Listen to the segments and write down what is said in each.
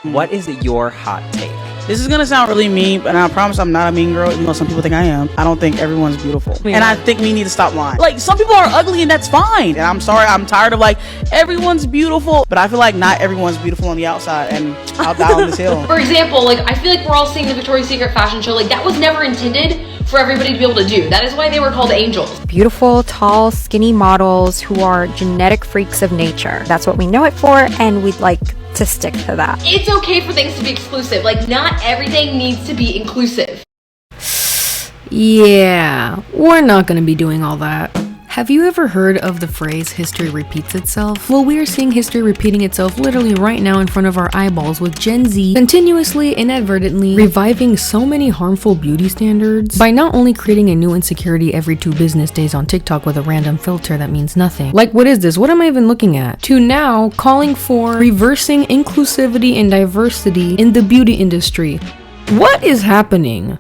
What is your hot take? This is gonna sound really mean, but I promise I'm not a mean girl, even though some people think I am. I don't think everyone's beautiful. Yeah. And I think we need to stop lying. Like, some people are ugly and that's fine. And I'm sorry, I'm tired of like, everyone's beautiful. But I feel like not everyone's beautiful on the outside, and I'll die on this hill. For example, like, I feel like we're all seeing the Victoria's Secret fashion show. Like, that was never intended for everybody to be able to do. That is why they were called angels. Beautiful, tall, skinny models who are genetic freaks of nature. That's what we know it for, and we'd like to stick to that. It's okay for things to be exclusive. Like, not everything needs to be inclusive. Yeah, we're not gonna be doing all that. Have you ever heard of the phrase history repeats itself? Well, we are seeing history repeating itself literally right now in front of our eyeballs, with Gen Z continuously, inadvertently reviving so many harmful beauty standards by not only creating a new insecurity every 2 business days on TikTok with a random filter that means nothing. Like, what is this? What am I even looking at? To now calling for reversing inclusivity and diversity in the beauty industry. What is happening?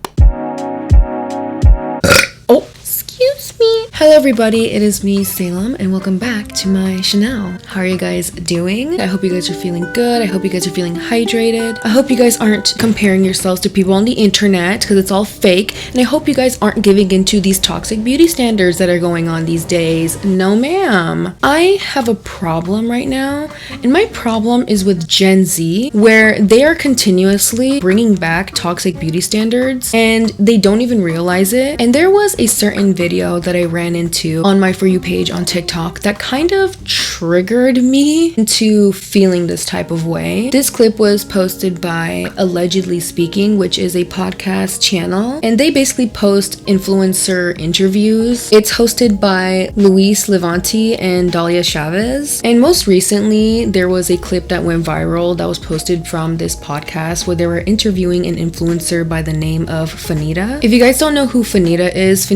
Excuse me. Hello everybody, it is me, Salem, and welcome back to my channel. How are you guys doing? I hope you guys are feeling good. I hope you guys are feeling hydrated. I hope you guys aren't comparing yourselves to people on the internet, because it's all fake. And I hope you guys aren't giving into these toxic beauty standards that are going on these days. No ma'am. I have a problem right now, and my problem is with Gen Z, where they are continuously bringing back toxic beauty standards, and they don't even realize it. And there was a certain video that I ran into on my For You page on TikTok that kind of triggered me into feeling this type of way. This clip was posted by Allegedly Speaking, which is a podcast channel, and they basically post influencer interviews. It's hosted by Luis Levante and Dalia Chavez, and most recently there was a clip that went viral that was posted from this podcast where they were interviewing an influencer by the name of Fanita. If you guys don't know who Fanita is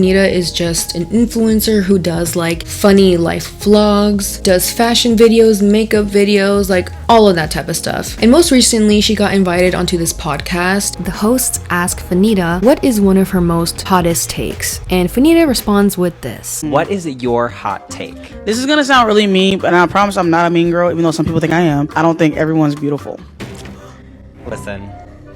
just an influencer who does like funny life vlogs, does fashion videos, makeup videos, like all of that type of stuff. And most recently she got invited onto this podcast. The hosts ask Fanita what is one of her most hottest takes, and Fanita responds with this. What is your hot take? This is gonna sound really mean, but I promise I'm not a mean girl, even though some people think I am. I don't think everyone's beautiful. Listen.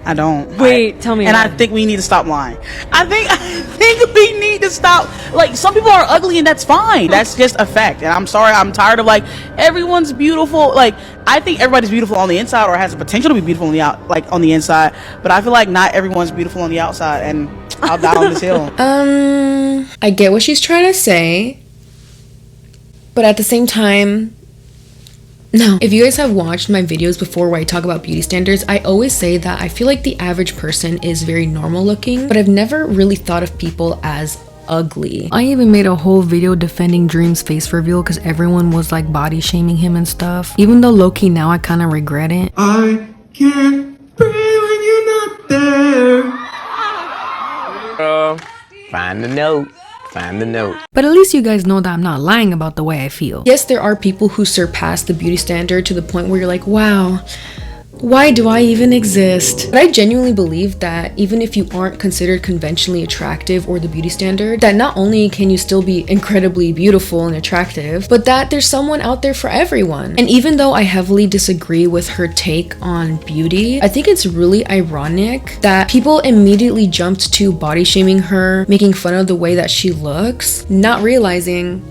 I don't. Wait, tell me. And I think we need to stop lying. I think we need to stop. Like, some people are ugly and that's fine. That's just a fact. And I'm sorry, I'm tired of like, everyone's beautiful. Like, I think everybody's beautiful on the inside, or has the potential to be beautiful on the on the inside. But I feel like not everyone's beautiful on the outside, and I'll die on this hill. I get what she's trying to say, but at the same time, no. If you guys have watched my videos before where I talk about beauty standards, I always say that I feel like the average person is very normal looking, but I've never really thought of people as ugly. I even made a whole video defending Dream's face reveal because everyone was like body shaming him and stuff. Even though low-key now I kind of regret it. I can't breathe when you're not there. Find the note. Find the note. But at least you guys know that I'm not lying about the way I feel. Yes, there are people who surpass the beauty standard to the point where you're like, wow, why do I even exist? But I genuinely believe that even if you aren't considered conventionally attractive or the beauty standard, that not only can you still be incredibly beautiful and attractive, but that there's someone out there for everyone. And even though I heavily disagree with her take on beauty, I think it's really ironic that people immediately jumped to body shaming her, making fun of the way that she looks, not realizing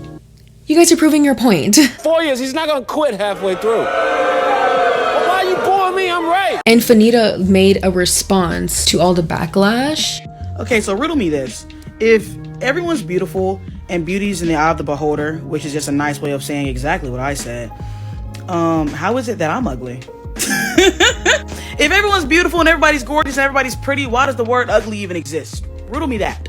you guys are proving your point. 4 years, he's not gonna quit halfway through. Why are you boring me? I'm right. And Fanita made a response to all the backlash. Okay, so riddle me this. If everyone's beautiful and beauty's in the eye of the beholder, which is just a nice way of saying exactly what I said, how is it that I'm ugly? If everyone's beautiful and everybody's gorgeous and everybody's pretty, why does the word ugly even exist? Riddle me that.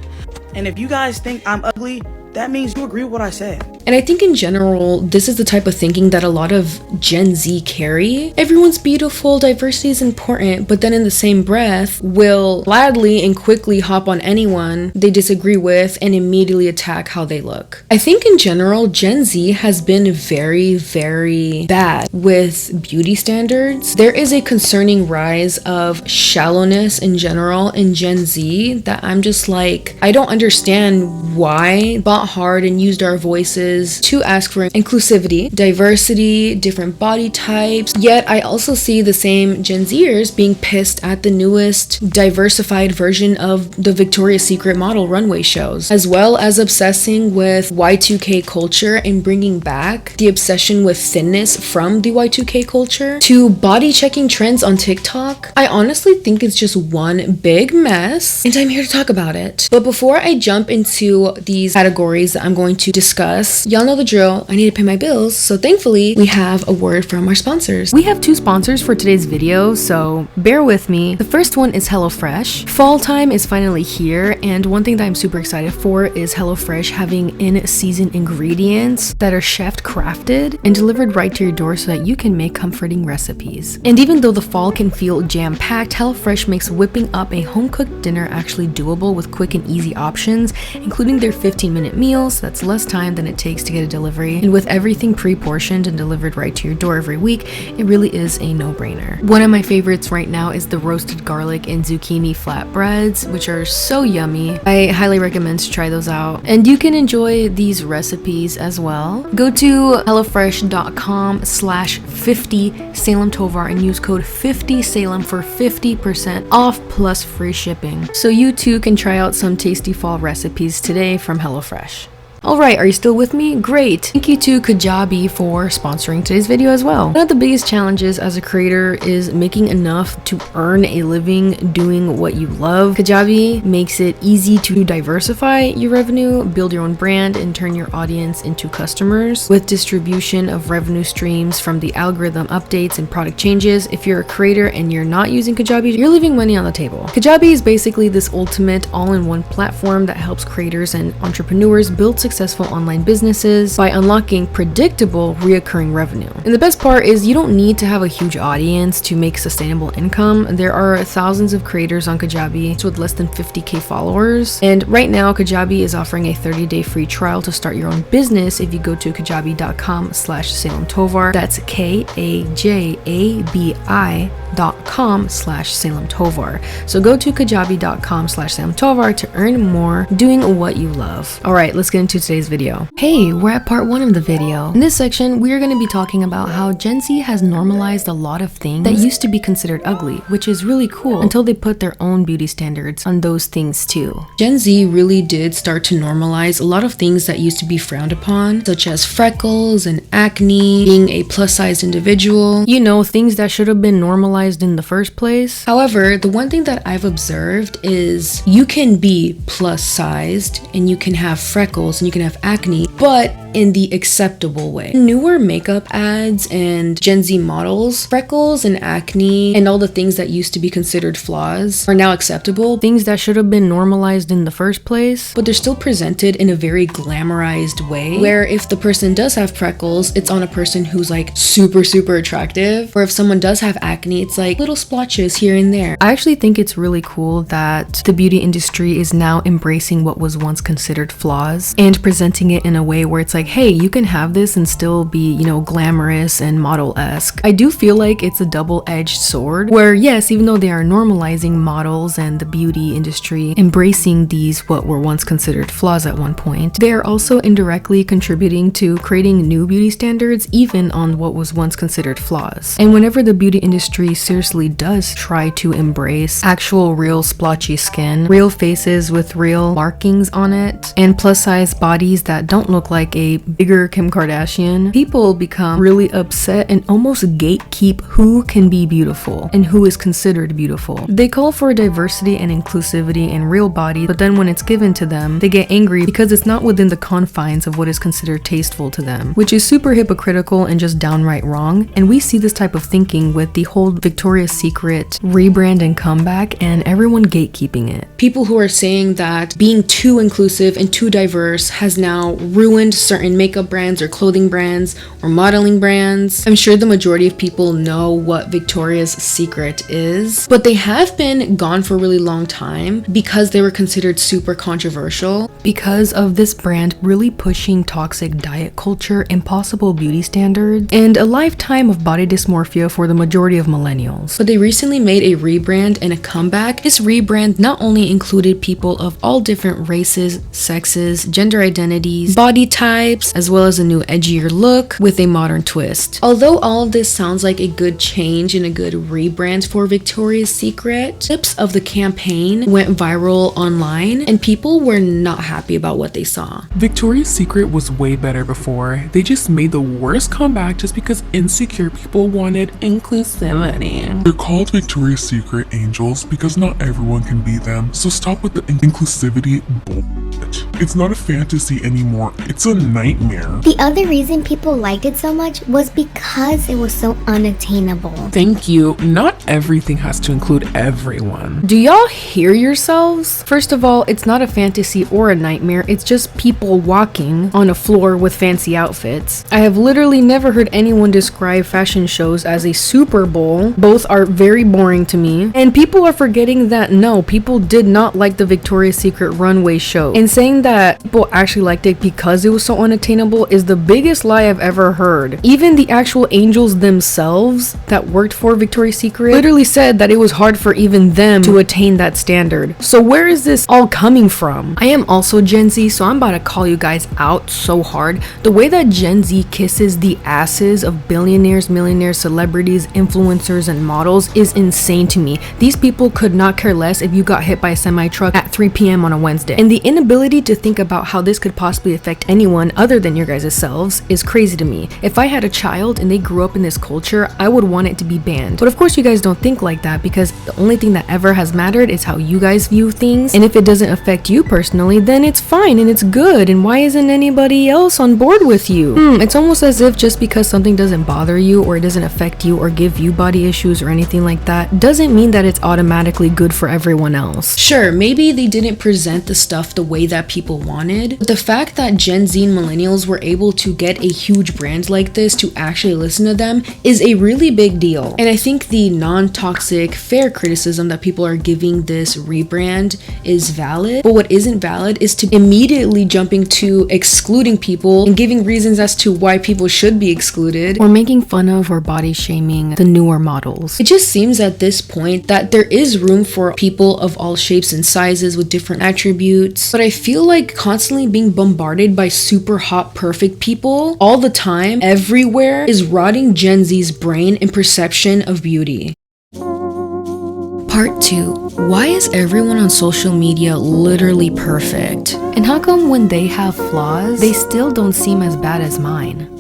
And if you guys think I'm ugly, that means you agree with what I said. And I think in general, this is the type of thinking that a lot of Gen Z carry. Everyone's beautiful, diversity is important, but then in the same breath will gladly and quickly hop on anyone they disagree with and immediately attack how they look. I think in general, Gen Z has been very, very bad with beauty standards. There is a concerning rise of shallowness in general in Gen Z that I'm just like, I don't understand why. Bought hard and used our voices is to ask for inclusivity, diversity, different body types. Yet I also see the same Gen Zers being pissed at the newest diversified version of the Victoria's Secret model runway shows, as well as obsessing with Y2K culture and bringing back the obsession with thinness from the Y2K culture to body checking trends on TikTok. I honestly think it's just one big mess, and I'm here to talk about it. But before I jump into these categories that I'm going to discuss, y'all know the drill. I need to pay my bills, so thankfully we have a word from our sponsors. We have two sponsors for today's video, so bear with me. The first one is HelloFresh. Fall time is finally here, and one thing that I'm super excited for is HelloFresh having in-season ingredients that are chef crafted and delivered right to your door so that you can make comforting recipes. And even though the fall can feel jam-packed, HelloFresh makes whipping up a home-cooked dinner actually doable with quick and easy options, including their 15-minute meals. That's less time than it takes to get a delivery. And with everything pre-portioned and delivered right to your door every week, it really is a no-brainer. One of my favorites right now is the roasted garlic and zucchini flatbreads, which are so yummy. I highly recommend to try those out. And you can enjoy these recipes as well. Go to hellofresh.com/50 Salem Tovar and use code 50Salem for 50% off plus free shipping. So you too can try out some tasty fall recipes today from HelloFresh. Alright, are you still with me? Great! Thank you to Kajabi for sponsoring today's video as well. One of the biggest challenges as a creator is making enough to earn a living doing what you love. Kajabi makes it easy to diversify your revenue, build your own brand, and turn your audience into customers. With distribution of revenue streams from the algorithm updates and product changes, if you're a creator and you're not using Kajabi, you're leaving money on the table. Kajabi is basically this ultimate all-in-one platform that helps creators and entrepreneurs build successful online businesses by unlocking predictable reoccurring revenue. And the best part is you don't need to have a huge audience to make sustainable income. There are thousands of creators on Kajabi with less than 50k followers. And right now Kajabi is offering a 30-day free trial to start your own business if you go to kajabi.com/Salem Tovar. That's kajabi.com/Salem Tovar. So go to kajabi.com/Salem Tovar to earn more doing what you love. Alright, let's get into today's video. Hey, we're at part 1 of the video. In this section, we are going to be talking about how Gen Z has normalized a lot of things that used to be considered ugly, which is really cool until they put their own beauty standards on those things too. Gen Z really did start to normalize a lot of things that used to be frowned upon, such as freckles and acne, being a plus-sized individual. You know, things that should have been normalized in the first place. However, the one thing that I've observed is you can be plus-sized and you can have freckles and you can have acne, but in the acceptable way. Newer makeup ads and Gen Z models, freckles and acne and all the things that used to be considered flaws are now acceptable. Things that should have been normalized in the first place. But they're still presented in a very glamorized way, where if the person does have freckles, it's on a person who's like super attractive. Or if someone does have acne, it's like little splotches here and there. I actually think it's really cool that the beauty industry is now embracing what was once considered flaws and presenting it in a way where it's like, hey, you can have this and still be, you know, glamorous and model-esque. I do feel like it's a double-edged sword where, yes, even though they are normalizing models and the beauty industry, embracing these what were once considered flaws at one point, they are also indirectly contributing to creating new beauty standards even on what was once considered flaws. And whenever the beauty industry seriously does try to embrace actual real splotchy skin, real faces with real markings on it, and plus-size bodies that don't look like a bigger Kim Kardashian, people become really upset and almost gatekeep who can be beautiful and who is considered beautiful. They call for diversity and inclusivity in real bodies, but then when it's given to them, they get angry because it's not within the confines of what is considered tasteful to them, which is super hypocritical and just downright wrong. And we see this type of thinking with the whole Victoria's Secret rebrand and comeback and everyone gatekeeping it. People who are saying that being too inclusive and too diverse has now ruined certain makeup brands or clothing brands or modeling brands. I'm sure the majority of people know what Victoria's Secret is, but they have been gone for a really long time because they were considered super controversial, because of this brand really pushing toxic diet culture, impossible beauty standards, and a lifetime of body dysmorphia for the majority of millennials. But they recently made a rebrand and a comeback. This rebrand not only included people of all different races, sexes, gender identities, body types, as well as a new edgier look with a modern twist. Although all of this sounds like a good change and a good rebrand for Victoria's Secret, clips of the campaign went viral online and people were not happy about what they saw. Victoria's Secret was way better before. They just made the worst comeback just because insecure people wanted inclusivity. They're called Victoria's Secret angels because not everyone can be them, so stop with the inclusivity bullshit. It's not a fantasy anymore, it's a nightmare. The other reason people liked it so much was because it was so unattainable. Thank you. Not everything has to include everyone. Do y'all hear yourselves? First of all, it's not a fantasy or a nightmare, it's just people walking on a floor with fancy outfits. I have literally never heard anyone describe fashion shows as a Super Bowl. Both are very boring to me. And people are forgetting that no, people did not like the Victoria's Secret runway show. And saying that people actually liked it because it was so unattainable is the biggest lie I've ever heard. Even the actual angels themselves that worked for Victoria's Secret literally said that it was hard for even them to attain that standard. So where is this all coming from? I am also Gen Z, so I'm about to call you guys out so hard. The way that Gen Z kisses the asses of billionaires, millionaires, celebrities, influencers, and models is insane to me. These people could not care less if you got hit by a semi-truck at 3 p.m. on a Wednesday. And the inability to think about how this could possibly affect anyone other than your guys' selves is crazy to me. If I had a child and they grew up in this culture, I would want it to be banned. But of course you guys don't think like that because the only thing that ever has mattered is how you guys view things. And if it doesn't affect you personally, then it's fine and it's good. And why isn't anybody else on board with you? It's almost as if just because something doesn't bother you or it doesn't affect you or give you body issues or anything like that doesn't mean that it's automatically good for everyone else. Sure, maybe they didn't present the stuff the way that people wanted, but the fact that Gen Z and millennials were able to get a huge brand like this to actually listen to them is a really big deal. And I think the non-toxic, fair criticism that people are giving this rebrand is valid, but what isn't valid is to immediately jumping to excluding people and giving reasons as to why people should be excluded or making fun of or body shaming the newer models. It just seems at this point that there is room for people of all shapes and sizes with different attributes, but I feel like constantly being bombarded by super hot perfect people all the time everywhere is rotting Gen Z's brain and perception of beauty. Part 2. Why is everyone on social media literally perfect? And how come when they have flaws, they still don't seem as bad as mine?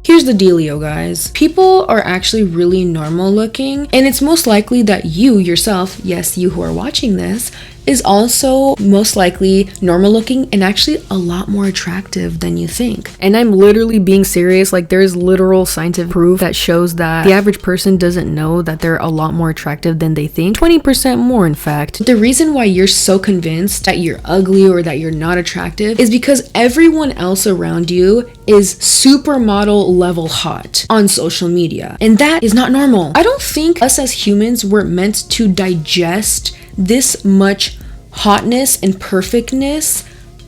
Here's the dealio, guys. People are actually really normal looking, and it's most likely that you yourself, yes, you who are watching this, is also most likely normal looking and actually a lot more attractive than you think. And I'm literally being serious. Like, there's literal scientific proof that shows that the average person doesn't know that they're a lot more attractive than they think. 20% more, in fact. The reason why you're so convinced that you're ugly or that you're not attractive is because everyone else around you is supermodel level hot on social media, and that is not normal. I don't think us as humans were meant to digest this much hotness and perfectness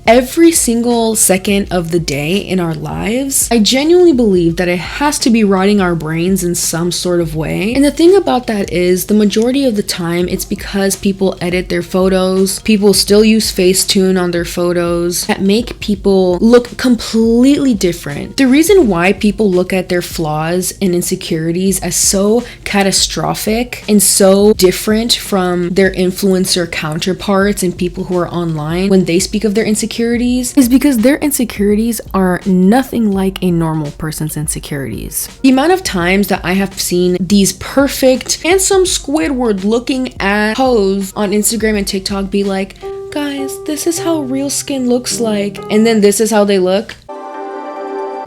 every single second of the day in our lives. I genuinely believe that it has to be rotting our brains in some sort of way. And the thing about that is the majority of the time it's because people edit their photos, people still use Facetune on their photos that make people look completely different. The reason why people look at their flaws and insecurities as so catastrophic and so different from their influencer counterparts and people who are online when they speak of their insecurities is because their insecurities are nothing like a normal person's insecurities. The amount of times that I have seen these perfect, handsome Squidward looking at hoes on Instagram and TikTok be like, guys, this is how real skin looks like, and then this is how they look.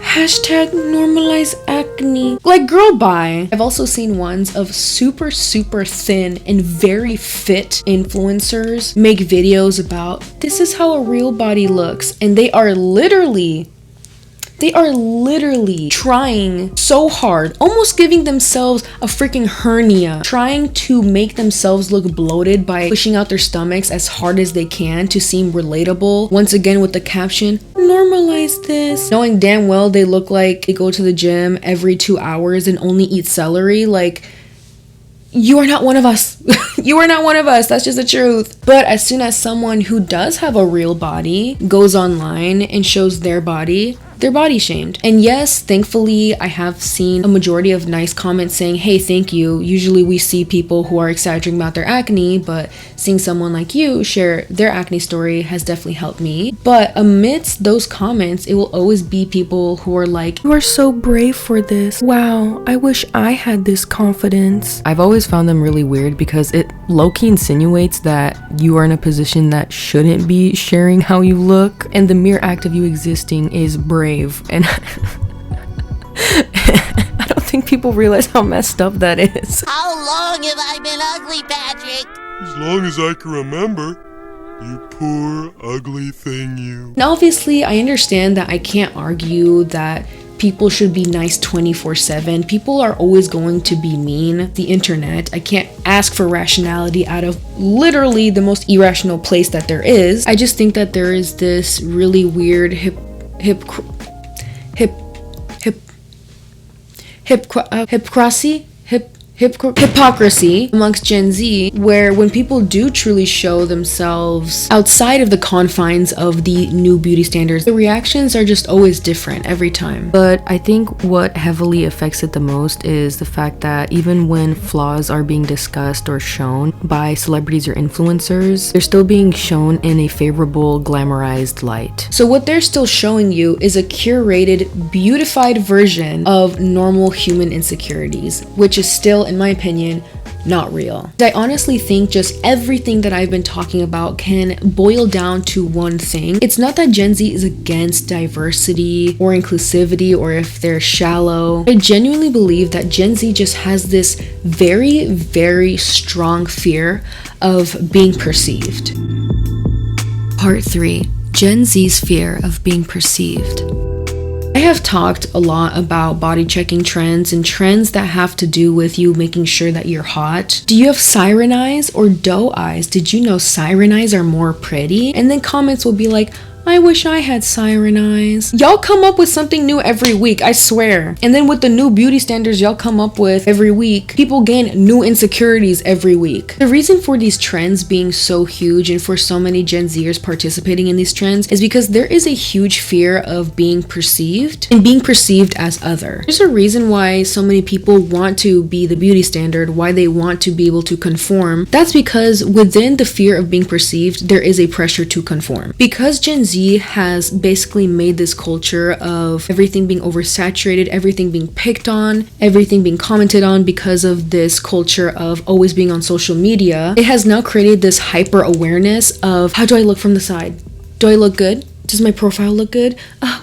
Hashtag normalize acne. Like, girl, bye. I've also seen ones of super thin and very fit influencers make videos about this is how a real body looks, and they are literally They are literally trying so hard, almost giving themselves a freaking hernia, trying to make themselves look bloated by pushing out their stomachs as hard as they can to seem relatable. Once again with the caption, normalize this. Knowing damn well they look like they go to the gym every 2 hours and only eat celery. Like, you are not one of us. You are not one of us. That's just the truth. But as soon as someone who does have a real body goes online and shows their body, they're body shamed. And yes, thankfully, I have seen a majority of nice comments saying, hey, thank you. Usually we see people who are exaggerating about their acne, but seeing someone like you share their acne story has definitely helped me. But amidst those comments, it will always be people who are like, you are so brave for this. Wow, I wish I had this confidence. I've always found them really weird because it low-key insinuates that you are in a position that shouldn't be sharing how you look, and the mere act of you existing is brave. And I don't think people realize how messed up that is. How long have I been ugly, Patrick? As long as I can remember. You poor, ugly thing, you. Now, obviously, I understand that I can't argue that people should be nice 24/7. People are always going to be mean. The internet, I can't ask for rationality out of literally the most irrational place that there is. I just think that there is this really weird hypocrisy amongst Gen Z, where when people do truly show themselves outside of the confines of the new beauty standards, the reactions are just always different every time. But I think what heavily affects it the most is the fact that even when flaws are being discussed or shown by celebrities or influencers, they're still being shown in a favorable, glamorized light. So what they're still showing you is a curated, beautified version of normal human insecurities, which is still, in my opinion, not real. I honestly think just everything that I've been talking about can boil down to one thing. It's not that Gen Z is against diversity or inclusivity or if they're shallow. I genuinely believe that Gen Z just has this very, very strong fear of being perceived. Part 3. Gen Z's fear of being perceived. I have talked a lot about body checking trends and trends that have to do with you making sure that you're hot. Do you have siren eyes or doe eyes? Did you know siren eyes are more pretty? And then comments will be like, I wish I had siren eyes. Y'all come up with something new every week, I swear. And then with the new beauty standards y'all come up with every week, people gain new insecurities every week. The reason for these trends being so huge and for so many Gen Zers participating in these trends is because there is a huge fear of being perceived and being perceived as other. There's a reason why so many people want to be the beauty standard, why they want to be able to conform. That's because within the fear of being perceived, there is a pressure to conform. Because Gen Z has basically made this culture of everything being oversaturated, everything being picked on, everything being commented on because of this culture of always being on social media. It has now created this hyper awareness of, how do I look from the side? Do I look good? Does my profile look good?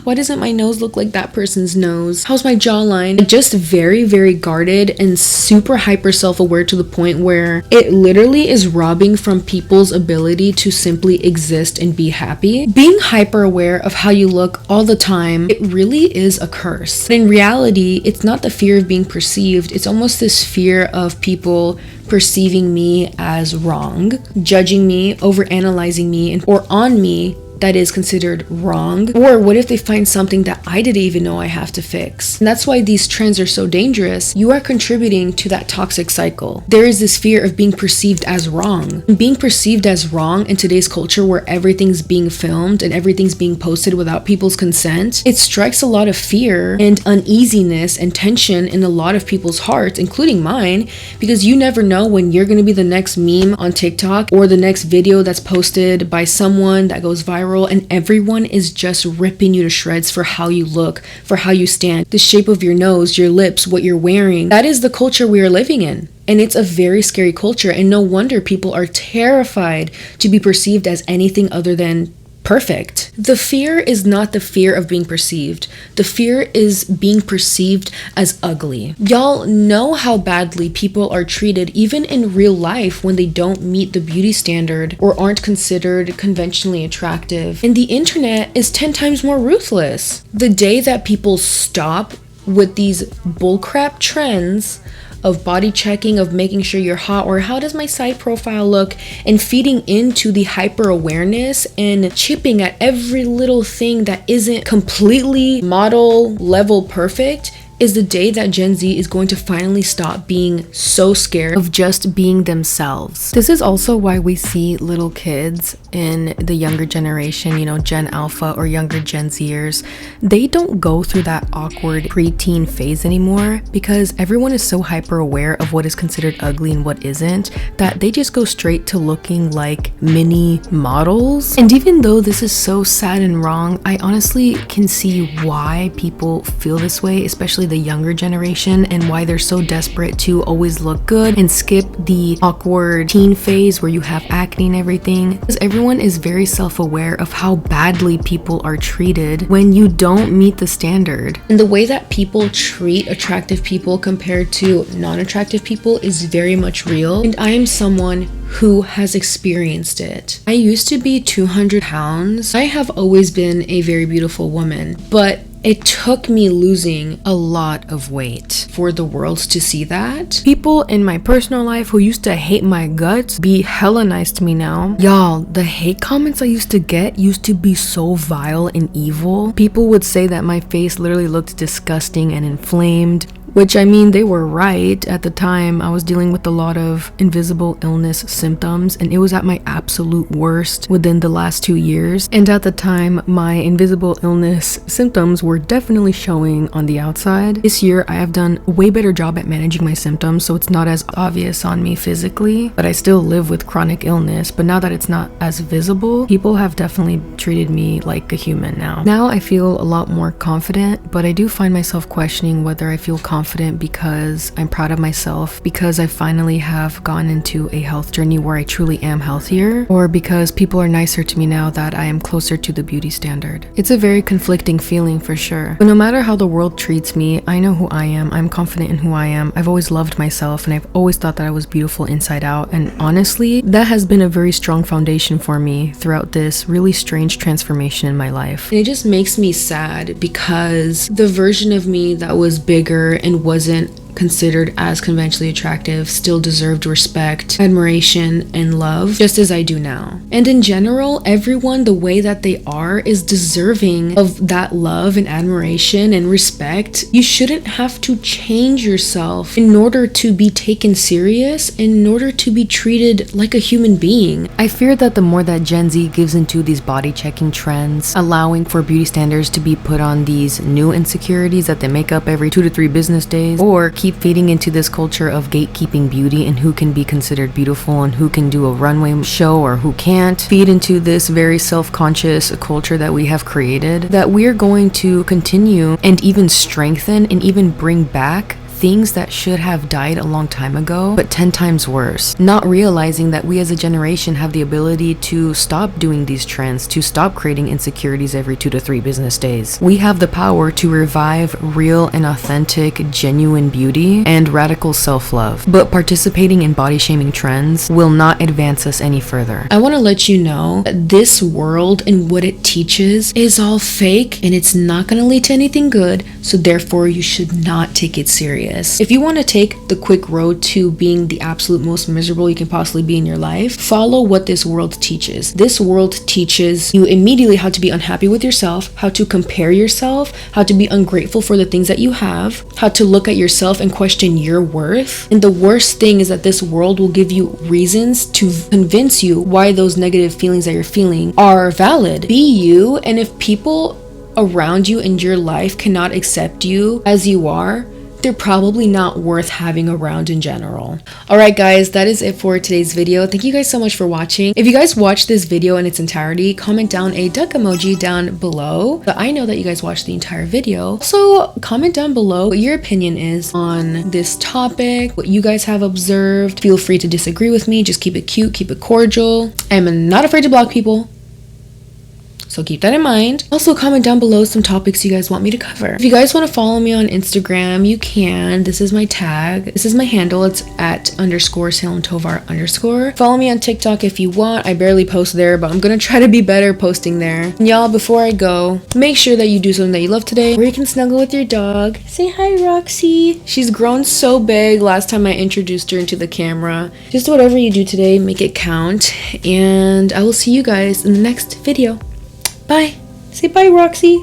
Why doesn't my nose look like that person's nose? How's my jawline? Just very, very guarded and super hyper self-aware to the point where it literally is robbing from people's ability to simply exist and be happy. Being hyper aware of how you look all the time, it really is a curse. But in reality, it's not the fear of being perceived. It's almost this fear of people perceiving me as wrong, judging me, overanalyzing me, or on me that is considered wrong? Or what if they find something that I didn't even know I have to fix? And that's why these trends are so dangerous. You are contributing to that toxic cycle. There is this fear of being perceived as wrong. And being perceived as wrong in today's culture where everything's being filmed and everything's being posted without people's consent, it strikes a lot of fear and uneasiness and tension in a lot of people's hearts, including mine, because you never know when you're going to be the next meme on TikTok or the next video that's posted by someone that goes viral, and everyone is just ripping you to shreds for how you look, for how you stand, the shape of your nose, your lips, what you're wearing. That is the culture we are living in. And it's a very scary culture, and no wonder people are terrified to be perceived as anything other than perfect. The fear is not the fear of being perceived. The fear is being perceived as ugly. Y'all know how badly people are treated even in real life when they don't meet the beauty standard or aren't considered conventionally attractive. And the internet is 10 times more ruthless. The day that people stop with these bullcrap trends of body checking, of making sure you're hot, or how does my side profile look, and feeding into the hyper awareness and chipping at every little thing that isn't completely model level perfect, is the day that Gen Z is going to finally stop being so scared of just being themselves. This is also why we see little kids in the younger generation, you know, Gen Alpha or younger Gen Zers. They don't go through that awkward preteen phase anymore because everyone is so hyper aware of what is considered ugly and what isn't, that they just go straight to looking like mini models. And even though this is so sad and wrong, I honestly can see why people feel this way, especially the younger generation, and why they're so desperate to always look good and skip the awkward teen phase where you have acne and everything, because everyone is very self-aware of how badly people are treated when you don't meet the standard. And the way that people treat attractive people compared to non-attractive people is very much real, and I am someone who has experienced it. I used to be 200 pounds. I have always been a very beautiful woman, but it took me losing a lot of weight for the world to see that. People in my personal life who used to hate my guts be hella nice to me now. Y'all, the hate comments I used to get used to be so vile and evil. People would say that my face literally looked disgusting and inflamed. Which, I mean, they were right. At the time, I was dealing with a lot of invisible illness symptoms, and it was at my absolute worst within the last 2 years. And at the time, my invisible illness symptoms were definitely showing on the outside. This year, I have done a way better job at managing my symptoms, so it's not as obvious on me physically. But I still live with chronic illness, but now that it's not as visible, people have definitely treated me like a human now. Now I feel a lot more confident, but I do find myself questioning whether I feel confident because I'm proud of myself, because I finally have gone into a health journey where I truly am healthier, or because people are nicer to me now that I am closer to the beauty standard. It's a very conflicting feeling for sure. But no matter how the world treats me, I know who I am. I'm confident in who I am. I've always loved myself, and I've always thought that I was beautiful inside out. And honestly, that has been a very strong foundation for me throughout this really strange transformation in my life. And it just makes me sad because the version of me that was bigger and wasn't considered as conventionally attractive still deserved respect, admiration, and love, just as I do now. And in general, everyone, the way that they are, is deserving of that love and admiration and respect. You shouldn't have to change yourself in order to be taken serious, in order to be treated like a human being. I fear that the more that Gen Z gives into these body checking trends, allowing for beauty standards to be put on these new insecurities that they make up every 2 to 3 business days, or keep feeding into this culture of gatekeeping beauty and who can be considered beautiful and who can do a runway show or who can't, feed into this very self-conscious culture that we have created, that we're going to continue and even strengthen and even bring back things that should have died a long time ago, but 10 times worse. Not realizing that we as a generation have the ability to stop doing these trends, to stop creating insecurities every 2 to 3 business days. We have the power to revive real and authentic, genuine beauty and radical self-love. But participating in body shaming trends will not advance us any further. I want to let you know that this world and what it teaches is all fake, and it's not going to lead to anything good, so therefore you should not take it serious. If you want to take the quick road to being the absolute most miserable you can possibly be in your life, follow what this world teaches. This world teaches you immediately how to be unhappy with yourself, how to compare yourself, how to be ungrateful for the things that you have, how to look at yourself and question your worth. And the worst thing is that this world will give you reasons to convince you why those negative feelings that you're feeling are valid. Be you, and if people around you in your life cannot accept you as you are, they're probably not worth having around in general. Alright guys, that is it for today's video. Thank you guys so much for watching. If you guys watched this video in its entirety, comment down a duck emoji down below. But I know that you guys watched the entire video. So comment down below what your opinion is on this topic, what you guys have observed. Feel free to disagree with me. Just keep it cute, keep it cordial. I'm not afraid to block people. So keep that in mind. Also, comment down below some topics you guys want me to cover. If you guys want to follow me on Instagram, you can. This is my tag. This is my handle. It's @_Salem Tovar_. Follow me on TikTok if you want. I barely post there, but I'm gonna try to be better posting there. And y'all, before I go, make sure that you do something that you love today, or you can snuggle with your dog. Say hi, Roxy. She's grown so big last time I introduced her into the camera. Just whatever you do today, make it count. And I will see you guys in the next video. Bye. Say bye, Roxy.